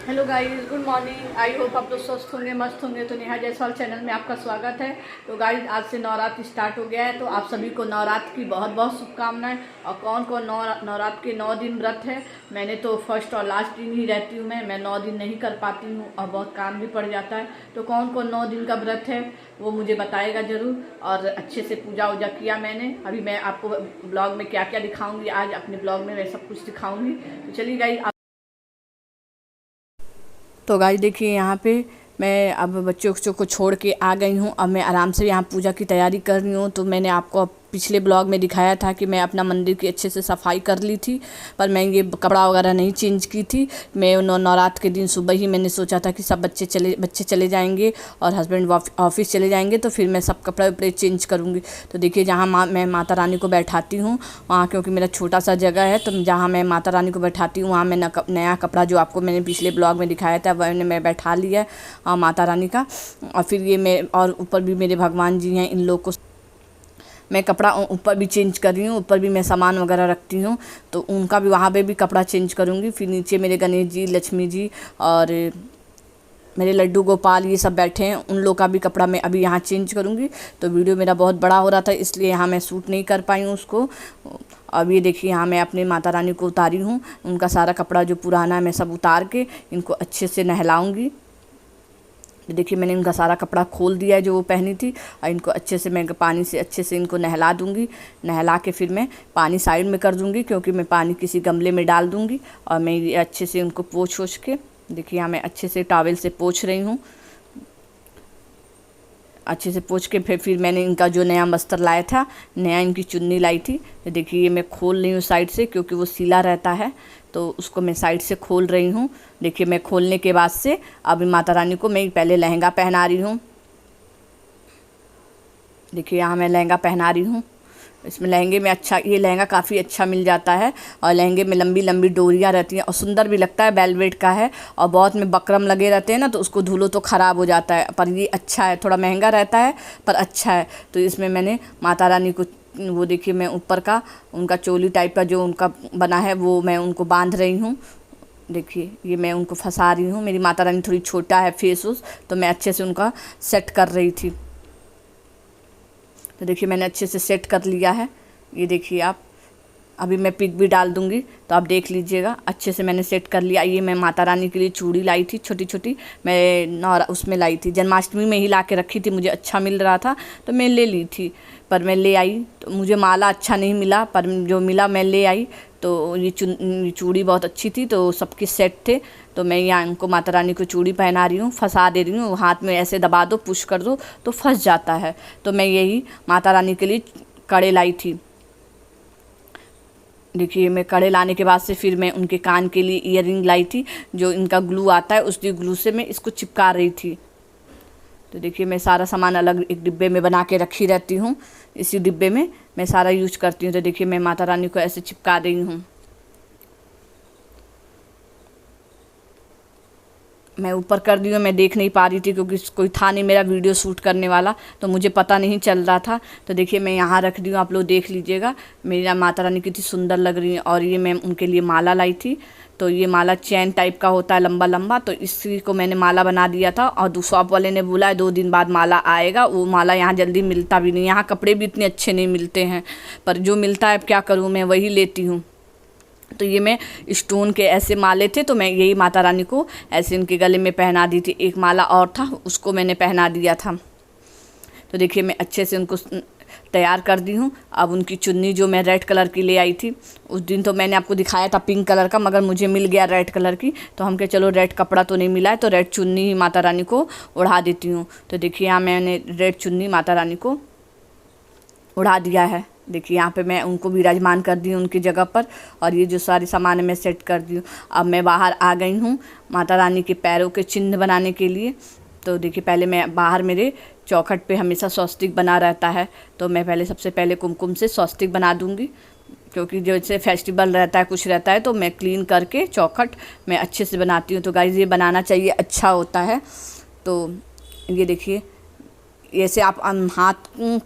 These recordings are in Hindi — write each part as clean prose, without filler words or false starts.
Hello guys, good morning. I hope आप लोग स्वस्थ होंगे, मस्त होंगे। तो नेहा जायसवाल चैनल में आपका स्वागत है। तो गाइस, आज से नवरात्र स्टार्ट हो गया है, तो आप सभी को नवरात्र की बहुत बहुत शुभकामनाएं। और कौन कौन नवरात्र के 9 दिन व्रत है। मैंने तो फर्स्ट और लास्ट दिन ही रहती हूँ, मैं 9 दिन नहीं कर पाती हूँ और बहुत काम भी पड़ जाता है। तो कौन कौन 9 दिन का व्रत है वो मुझे बताएगा ज़रूर। और अच्छे से पूजा वूजा किया मैंने। अभी मैं आपको ब्लॉग में क्या क्या दिखाऊंगी, आज अपने ब्लॉग में मैं सब कुछ दिखाऊंगी। तो चलिए गाइस। तो गाइस देखिए, यहाँ पे मैं अब बच्चों को छोड़ के आ गई हूँ। अब मैं आराम से यहाँ पूजा की तैयारी कर रही हूँ। तो मैंने आपको पिछले ब्लॉग में दिखाया था कि मैं अपना मंदिर की अच्छे से सफाई कर ली थी, पर मैं ये कपड़ा वगैरह नहीं चेंज की थी। मैं नवरात्र के दिन सुबह ही मैंने सोचा था कि सब बच्चे चले जाएंगे और हस्बैंड ऑफिस चले जाएंगे, तो फिर मैं सब कपड़े वपड़े चेंज करूँगी। तो देखिए, जहाँ मैं माता रानी को बैठाती हूँ वहाँ, क्योंकि मेरा छोटा सा जगह है, तो जहाँ मैं माता रानी को बैठाती हूँ वहाँ मैं नया कपड़ा जो आपको मैंने पिछले ब्लॉग में दिखाया था वह मैं बैठा लिया है माता रानी का। और फिर ये मैं और ऊपर भी मेरे भगवान जी हैं, इन लोग को मैं कपड़ा ऊपर भी चेंज कर रही हूँ। ऊपर भी मैं सामान वगैरह रखती हूँ, तो उनका भी वहाँ पे भी कपड़ा चेंज करूँगी। फिर नीचे मेरे गणेश जी, लक्ष्मी जी और मेरे लड्डू गोपाल ये सब बैठे हैं, उन लोग का भी कपड़ा मैं अभी यहाँ चेंज करूँगी। तो वीडियो मेरा बहुत बड़ा हो रहा था, इसलिए यहाँ मैं शूट नहीं कर पाई हूँ उसको। अब ये देखिए, यहाँ मैं अपने माता रानी को उतारी हूँ। उनका सारा कपड़ा जो पुराना है मैं सब उतार के इनको अच्छे से नहलाऊँगी। देखिए, मैंने इनका सारा कपड़ा खोल दिया है जो वो पहनी थी, और इनको अच्छे से मैं पानी से अच्छे से इनको नहला दूँगी। नहला के फिर मैं पानी साइड में कर दूँगी, क्योंकि मैं पानी किसी गमले में डाल दूँगी। और मैं ये अच्छे से उनको पोंछ के, देखिए यहाँ मैं अच्छे से टॉवेल से पोंछ रही हूँ। अच्छे से पोंछ के फिर मैंने इनका जो नया वस्त्र लाया था, नया इनकी चुन्नी लाई थी, तो देखिए ये मैं खोल रही हूँ साइड से, क्योंकि वो सीला रहता है, तो उसको मैं साइड से खोल रही हूँ। देखिए, मैं खोलने के बाद से अभी माता रानी को मैं पहले लहंगा पहना रही हूँ। देखिए, यहाँ मैं लहंगा पहना रही हूँ। इसमें लहंगे में अच्छा, ये लहंगा काफ़ी अच्छा मिल जाता है, और लहंगे में लंबी लंबी डोरियाँ रहती हैं और सुंदर भी लगता है। वेलवेट का है, और बहुत में बकरम लगे रहते हैं ना, तो उसको धुलो तो ख़राब हो जाता है। पर ये अच्छा है, थोड़ा महंगा रहता है पर अच्छा है। तो इसमें मैंने माता रानी को, वो देखिए मैं ऊपर का उनका चोली टाइप का जो उनका बना है वो मैं उनको बांध रही हूँ। देखिए, ये मैं उनको फंसा रही हूँ। मेरी माता रानी थोड़ी छोटा है फेस उस, तो मैं अच्छे से उनका सेट कर रही थी। तो देखिए, मैंने अच्छे से सेट कर लिया है। ये देखिए आप, अभी मैं पिक भी डाल दूँगी तो आप देख लीजिएगा। अच्छे से मैंने सेट कर लिया। ये मैं माता रानी के लिए चूड़ी लाई थी छोटी छोटी, मैं उसमें लाई थी, जन्माष्टमी में ही ला के रखी थी, मुझे अच्छा मिल रहा था तो मैं ले ली थी। पर मैं ले आई तो मुझे माला अच्छा नहीं मिला, पर जो मिला मैं ले आई। तो ये चूड़ी बहुत अच्छी थी, तो सबके सेट थे। तो मैं यहाँ इनको माता रानी को चूड़ी पहना रही हूँ, फंसा दे रही हूँ। हाथ में ऐसे दबा दो, पुश कर दो तो फंस जाता है। तो मैं यही माता रानी के लिए कड़े लाई थी। देखिए, मैं कड़े लाने के बाद से फिर मैं उनके कान के लिए ईयररिंग लाई थी, जो इनका ग्लू आता है उसी ग्लू से मैं इसको चिपका रही थी। तो देखिए, मैं सारा सामान अलग एक डिब्बे में बना के रखी रहती हूँ, इसी डिब्बे में मैं सारा यूज करती हूँ। तो देखिए, मैं माता रानी को ऐसे चिपका रही हूँ। मैं ऊपर कर दी हूँ, मैं देख नहीं पा रही थी क्योंकि कोई था नहीं मेरा वीडियो शूट करने वाला, तो मुझे पता नहीं चल रहा था। तो देखिए, मैं यहाँ रख दी हूँ, आप लोग देख लीजिएगा। मेरी माता रानी कितनी सुंदर लग रही है। और ये मैं उनके लिए माला लाई थी, तो ये माला चैन टाइप का होता है, लंबा लंबा, तो इसी को मैंने माला बना दिया था। और शॉप वाले ने बोला है 2 दिन बाद माला आएगा। वो माला यहाँ जल्दी मिलता भी नहीं, यहाँ कपड़े भी इतने अच्छे नहीं मिलते हैं, पर जो मिलता है अब क्या करूँ, मैं वही लेती हूँ। तो ये मैं स्टोन के ऐसे माले थे, तो मैं यही माता रानी को ऐसे इनके गले में पहना दी थी। एक माला और था, उसको मैंने पहना दिया था। तो देखिए, मैं अच्छे से उनको तैयार कर दी हूँ। अब उनकी चुन्नी जो मैं रेड कलर की ले आई थी, उस दिन तो मैंने आपको दिखाया था पिंक कलर का, मगर मुझे मिल गया रेड कलर की। तो हम कहे चलो रेड कपड़ा तो नहीं मिला है, तो रेड चुन्नी ही माता रानी को उड़ा देती हूँ। तो देखिए, यहाँ मैंने रेड चुन्नी माता रानी को उड़ा दिया है। देखिए, यहाँ पे मैं उनको विराजमान कर दी हूँ उनकी जगह पर, और ये जो सारे सामान मैं सेट कर दी हूँ। अब मैं बाहर आ गई हूँ माता रानी के पैरों के चिन्ह बनाने के लिए। तो देखिए, पहले मैं बाहर, मेरे चौखट पे हमेशा स्वस्तिक बना रहता है, तो मैं पहले सबसे पहले कुमकुम से स्वस्तिक बना दूँगी, क्योंकि जैसे फेस्टिवल रहता है, कुछ रहता है, तो मैं क्लीन करके चौखट मैं अच्छे से बनाती हूँ। तो गाइस, ये बनाना चाहिए, अच्छा होता है। तो ये देखिए, ऐसे आप हाथ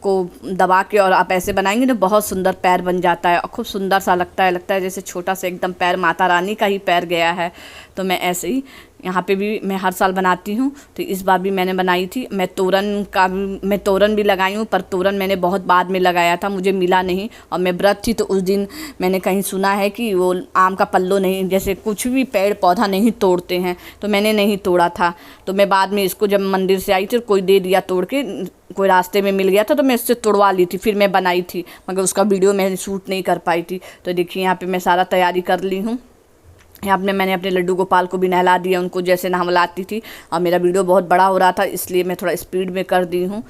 को दबा के और आप ऐसे बनाएंगे तो बहुत सुंदर पैर बन जाता है और खूब सुंदर सा लगता है जैसे छोटा सा एकदम पैर माता रानी का ही पैर गया है। तो मैं ऐसे ही यहाँ पे भी मैं हर साल बनाती हूँ, तो इस बार भी मैंने बनाई थी। मैं तोरन भी लगाई हूँ, पर तोरन मैंने बहुत बाद में लगाया था, मुझे मिला नहीं। और मैं व्रत थी तो उस दिन मैंने कहीं सुना है कि वो आम का पल्लो नहीं, जैसे कुछ भी पेड़ पौधा नहीं तोड़ते हैं, तो मैंने नहीं तोड़ा था। तो मैं बाद में इसको जब मंदिर से आई थी कोई दे दिया तोड़ के, कोई रास्ते में मिल गया था तो मैं इससे तोड़वा ली थी, फिर मैं बनाई थी, मगर उसका वीडियो मैंने शूट नहीं कर पाई थी। तो देखिए यहाँ पे मैं सारा तैयारी कर ली हूँ। यहाँ पे मैंने अपने लड्डू गोपाल को भी नहला दिया, उनको जैसे नहलाती थी। और मेरा वीडियो बहुत बड़ा हो रहा था इसलिए मैं थोड़ा स्पीड में कर दी हूँ।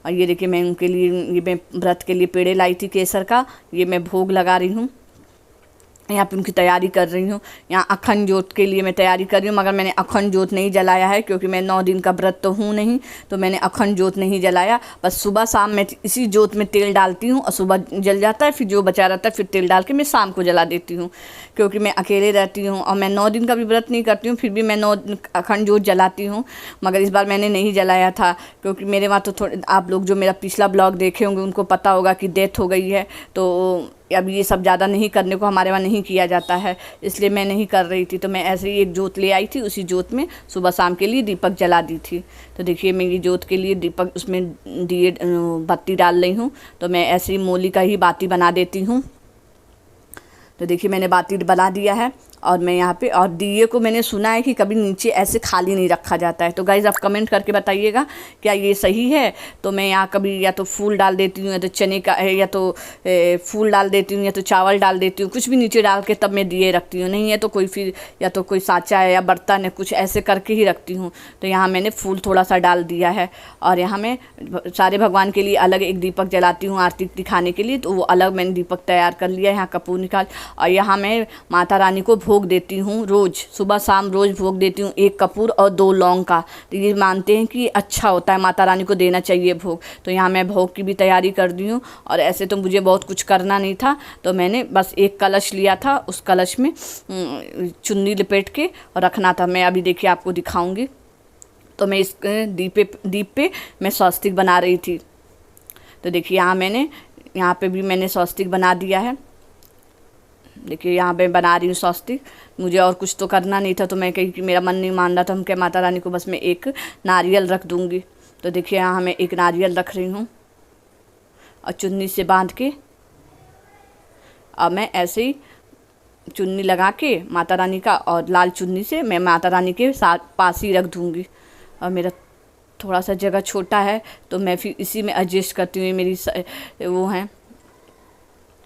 और ये देखिए मैं उनके लिए, ये मैं व्रत के लिए पेड़े लाई थी केसर का, ये मैं भोग लगा रही हूँ। यहाँ पे उनकी तैयारी कर रही हूँ। यहाँ अखंड जोत के लिए मैं तैयारी कर रही हूँ, मगर मैंने अखंड जोत नहीं जलाया है क्योंकि मैं 9 दिन का व्रत तो हूँ नहीं, तो मैंने अखंड जोत नहीं जलाया। बस सुबह शाम मैं इसी जोत में तेल डालती हूँ और सुबह जल जाता है, फिर जो बचा रहता है फिर तेल डाल के मैं शाम को जला देती हूँ, क्योंकि मैं अकेले रहती हूँ और मैं 9 दिन का भी व्रत नहीं करती हूँ, फिर भी मैं 9 अखंड जोत जलाती हूँ। मगर इस बार मैंने नहीं जलाया था क्योंकि मेरे वहाँ तो थोड़े, आप लोग जो मेरा पिछला ब्लॉग देखे होंगे उनको पता होगा कि डेथ हो गई है, तो अब ये सब ज़्यादा नहीं करने को हमारे वहाँ नहीं किया जाता है, इसलिए मैं नहीं कर रही थी। तो मैं ऐसे ही एक जोत ले आई थी, उसी जोत में सुबह शाम के लिए दीपक जला दी थी। तो देखिए मेरी जोत के लिए दीपक, उसमें दिए बत्ती डाल रही हूँ। तो मैं ऐसे ही मोली का ही बाती बना देती हूँ। तो देखिए मैंने बाती बना दिया है। और मैं यहाँ पे, और दिए को मैंने सुना है कि कभी नीचे ऐसे खाली नहीं रखा जाता है, तो गाइज़ आप कमेंट करके बताइएगा क्या ये सही है। तो मैं यहाँ कभी या तो फूल डाल देती हूँ, या तो चने का, या तो फूल डाल देती हूँ, या तो चावल डाल देती हूँ, कुछ भी नीचे डाल के तब मैं दिए रखती हूँ। नहीं है तो कोई फिर या तो कोई साँचा है या बर्तन है, कुछ ऐसे करके ही रखती हूँ। तो यहाँ मैंने फूल थोड़ा सा डाल दिया है। और यहाँ मैं सारे भगवान के लिए अलग एक दीपक जलाती हूँ आरती दिखाने के लिए, तो वो अलग मैंने दीपक तैयार कर लिया है। यहाँ कपूर निकाल, और यहाँ मैं माता रानी को भोग देती हूँ, रोज़ सुबह शाम रोज़ भोग देती हूँ, 1 कपूर और 2 लौंग का। तो ये मानते हैं कि अच्छा होता है, माता रानी को देना चाहिए भोग। तो यहाँ मैं भोग की भी तैयारी कर दी हूँ। और ऐसे तो मुझे बहुत कुछ करना नहीं था, तो मैंने बस एक कलश लिया था, उस कलश में चुन्नी लपेट के और रखना था। मैं अभी देखिए आपको दिखाऊंगी। तो मैं इस दीप पे मैं स्वस्तिक बना रही थी। तो देखिए यहाँ पे भी मैंने स्वस्तिक बना दिया है। देखिए यहाँ पे बना रही हूँ स्वस्तिक। मुझे और कुछ तो करना नहीं था, तो मैं कही कि मेरा मन नहीं मान रहा था, हम क्या माता रानी को बस मैं एक नारियल रख दूँगी। तो देखिए यहाँ मैं एक नारियल रख रही हूँ और चुन्नी से बांध के, अब मैं ऐसे ही चुन्नी लगा के माता रानी का, और लाल चुन्नी से मैं माता रानी के साथ पास ही रख दूँगी। और मेरा थोड़ा सा जगह छोटा है तो मैं फिर इसी में एडजस्ट करती हूँ। मेरी वो हैं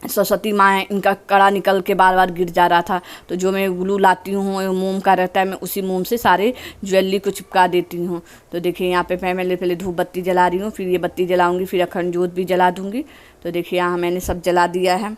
सरस्वती माँ है, इनका कड़ा निकल के बार बार गिर जा रहा था, तो जो मैं ग्लू लाती हूँ मोम का रहता है, मैं उसी मोम से सारे ज्वेलरी को चिपका देती हूँ। तो देखिए यहाँ पे मैं पहले धूप बत्ती जला रही हूँ, फिर ये बत्ती जलाऊँगी, फिर अखंड जोत भी जला दूँगी। तो देखिए यहाँ मैंने सब जला दिया है।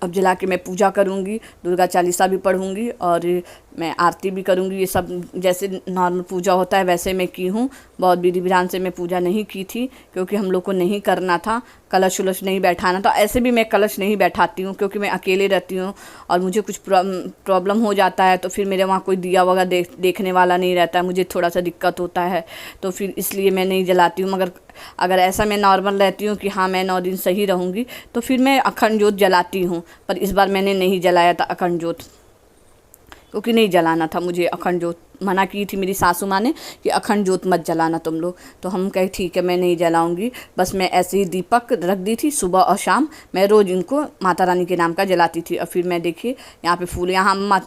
अब जला के मैं पूजा करूँगी, दुर्गा चालीसा भी पढ़ूँगी और मैं आरती भी करूँगी। ये सब जैसे नॉर्मल पूजा होता है वैसे मैं की हूँ। बहुत विधि विधान से मैं पूजा नहीं की थी क्योंकि हम लोग को नहीं करना था, कलश उलश नहीं बैठाना था। ऐसे भी मैं कलश नहीं बैठाती हूँ क्योंकि मैं अकेले रहती हूँ और मुझे कुछ प्रॉब्लम हो जाता है, तो फिर मेरे वहाँ कोई दिया वगैरह देखने वाला नहीं रहता है, मुझे थोड़ा सा दिक्कत होता है, तो फिर इसलिए मैं नहीं जलाती हूँ। मगर अगर ऐसा मैं नॉर्मल रहती हूँ कि हाँ मैं 9 दिन सही रहूँगी, तो फिर मैं अखंड जोत जलाती हूँ। पर इस बार मैंने नहीं जलाया था अखंड जोत, क्योंकि नहीं जलाना था मुझे अखंड जोत। मना की थी मेरी सासू माँ ने कि अखंड जोत मत जलाना तुम लोग, तो हम कहे ठीक है मैं नहीं जलाऊंगी। बस मैं ऐसे ही दीपक रख दी थी, सुबह और शाम मैं रोज़ इनको माता रानी के नाम का जलाती थी। और फिर मैं देखिए यहाँ पे फूल, यहाँ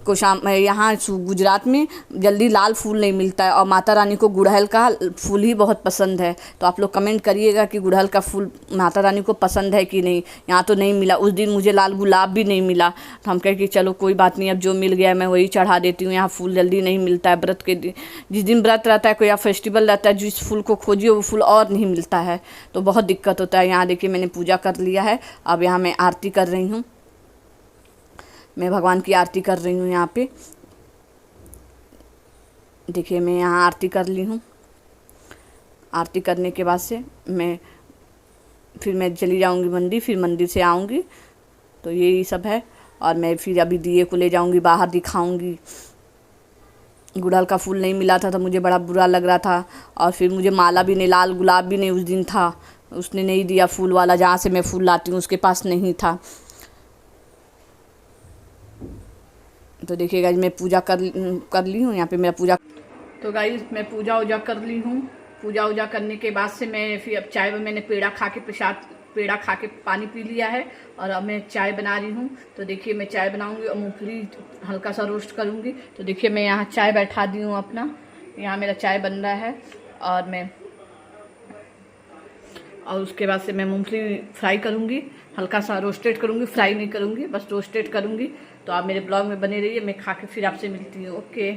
को शाम यहाँ गुजरात में जल्दी लाल फूल नहीं मिलता है और माता रानी को गुड़हल का फूल ही बहुत पसंद है। तो आप लोग कमेंट करिएगा कि गुड़हल का फूल माता रानी को पसंद है कि नहीं। यहाँ तो नहीं मिला, उस दिन मुझे लाल गुलाब भी नहीं मिला, तो हम कहे कि चलो कोई बात नहीं, अब जो मिल गया मैं वही चढ़ा देती हूँ। यहाँ फूल जल्दी नहीं मिलता है व्रत के दिन, जिस दिन व्रत रहता है कोई या फेस्टिवल रहता है, जिस फूल को खोजिए वो फूल और नहीं मिलता है, तो बहुत दिक्कत होता है। यहाँ देखिए मैंने पूजा कर लिया है, अब यहाँ मैं आरती कर रही हूँ, मैं भगवान की आरती कर रही हूँ। यहाँ पे देखिए मैं यहाँ आरती कर ली हूँ। आरती करने के बाद से फिर मैं चली जाऊँगी मंदिर, फिर मंदिर से आऊँगी, तो यही सब है। और मैं फिर अभी दिए को ले जाऊँगी बाहर, दिखाऊँगी। गुड़हल का फूल नहीं मिला था तो मुझे बड़ा बुरा लग रहा था, और फिर मुझे माला भी नहीं, लाल गुलाब भी नहीं उस दिन था, उसने नहीं दिया फूल वाला, जहाँ से मैं फूल लाती हूँ उसके पास नहीं था। तो देखिए गाइस मैं पूजा कर ली हूँ यहाँ पे मेरा पूजा। तो गाइस मैं पूजा वूजा कर ली हूँ। पूजा वूजा करने के बाद से मैं फिर अब चाय में मैंने पेड़ा खा के पानी पी लिया है और अब मैं चाय बना रही हूँ। तो देखिए मैं चाय बनाऊँगी और मूँगफली हल्का सा रोस्ट करूँगी। तो देखिए मैं यहाँ चाय बैठा दी हूँ अपना, यहाँ मेरा चाय बन रहा है और उसके बाद से मैं मूँगफली फ्राई करूँगी, हल्का सा रोस्टेड करूँगी, फ्राई नहीं करूँगी, बस रोस्टेड करूँगी। तो आप मेरे ब्लॉग में बने रहिए, मैं खा के फिर आपसे मिलती हूँ। ओके,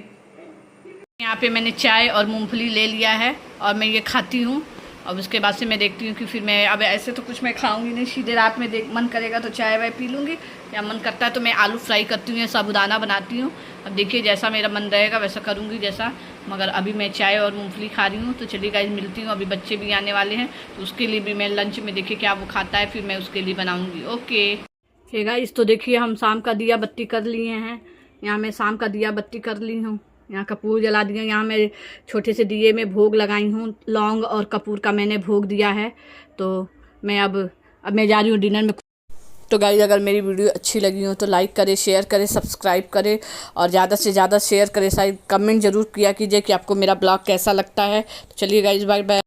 यहाँ पे मैंने चाय और मूँगफली ले लिया है और मैं ये खाती हूँ। और उसके बाद से मैं देखती हूँ कि फिर मैं अब ऐसे तो कुछ मैं खाऊंगी नहीं, सीधे रात में मन करेगा तो चाय वाय पी लूँगी, या मन करता है तो मैं आलू फ्राई करती हूँ या साबुदाना बनाती हूँ। अब देखिए जैसा मेरा मन रहेगा वैसा करूँगी जैसा, मगर अभी मैं चाय और मूँगफली खा रही हूँ। तो चलिए गाइस मिलती हूँ, अभी बच्चे भी आने वाले हैं तो उसके लिए भी मैं लंच में देखिए क्या वो खाता है, फिर मैं उसके लिए बनाऊँगी। ओके गाइस, तो देखिए हम शाम का दिया बत्ती कर लिए हैं। यहाँ मैं शाम का दिया बत्ती कर ली हूँ, यहाँ कपूर जला दिया। यहाँ मैं छोटे से दिए में भोग लगाई हूँ, लौंग और कपूर का मैंने भोग दिया है। तो मैं अब मैं जा रही हूँ डिनर में। तो गाइस अगर मेरी वीडियो अच्छी लगी हो तो लाइक करें, शेयर करें, सब्सक्राइब करें और ज़्यादा से ज़्यादा शेयर करें। शायद कमेंट ज़रूर किया कीजिए कि आपको मेरा ब्लॉग कैसा लगता है। तो चलिए गाइस, बाय बाय।